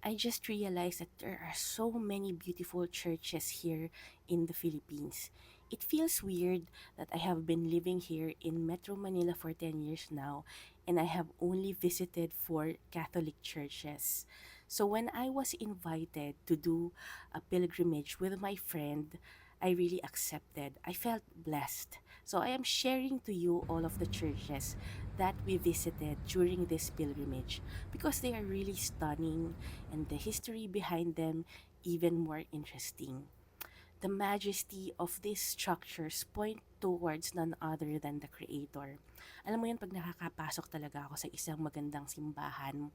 I just realized that there are so many beautiful churches here in the Philippines. It feels weird that I have been living here in Metro Manila for 10 years now and I have only visited 4 Catholic churches. So when I was invited to do a pilgrimage with my friend, I really accepted. I felt blessed. So I am sharing to you all of the churches that we visited during this pilgrimage because they are really stunning and the history behind them even more interesting. The majesty of these structures point towards none other than the Creator. Alam mo yun, pag nakakapasok talaga ako sa isang magandang simbahan,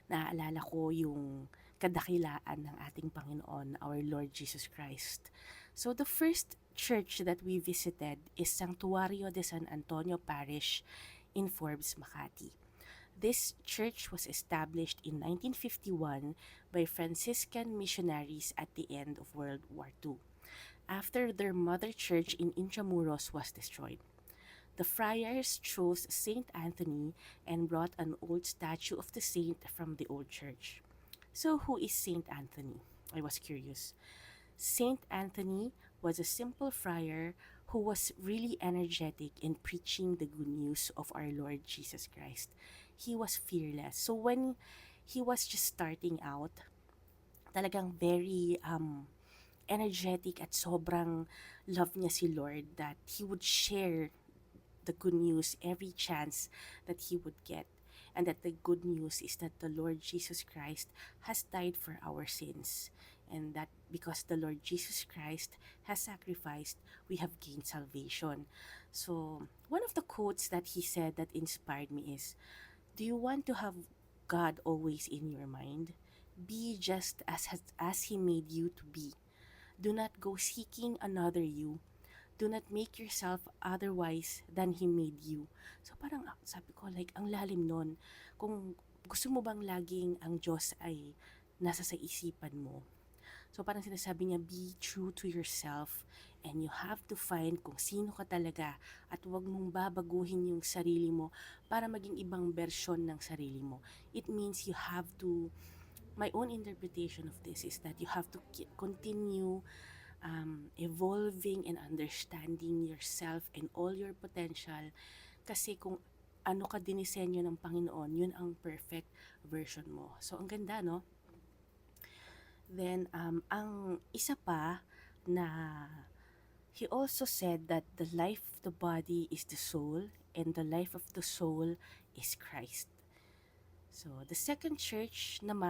naaalala ko yung kadakilaan ng ating Panginoon, our Lord Jesus Christ. So the first church that we visited is Santuario de San Antonio Parish in Forbes, Makati. This church was established in 1951 by Franciscan missionaries at the end of World War II, after their mother church in Intramuros was destroyed. The friars chose Saint Anthony and brought an old statue of the saint from the old church. So, who is Saint Anthony? I was curious. Saint Anthony was a simple friar who was really energetic in preaching the good news of our Lord Jesus Christ. He was fearless. So when he was just starting out, talagang very energetic at sobrang love niya si Lord that he would share the good news every chance that he would get. And that the good news is that the Lord Jesus Christ has died for our sins. And that because the Lord Jesus Christ has sacrificed, we have gained salvation. So, one of the quotes that he said that inspired me is, do you want to have God always in your mind? Be just as He made you to be. Do not go seeking another you. Do not make yourself otherwise than He made you. So parang sabi ko, like, ang lalim nun. Kung gusto mo bang laging ang Diyos ay nasa sa isipan mo. So parang sinasabi niya, be true to yourself and you have to find kung sino ka talaga at huwag mong babaguhin yung sarili mo para maging ibang bersyon ng sarili mo. It means you have to, my own interpretation of this is that you have to continue evolving and understanding yourself and all your potential kasi kung ano ka dinisenyo ng Panginoon, yun ang perfect version mo. So, ang ganda, no? Then, ang isa pa na he also said that the life of the body is the soul and the life of the soul is Christ. So, the second church naman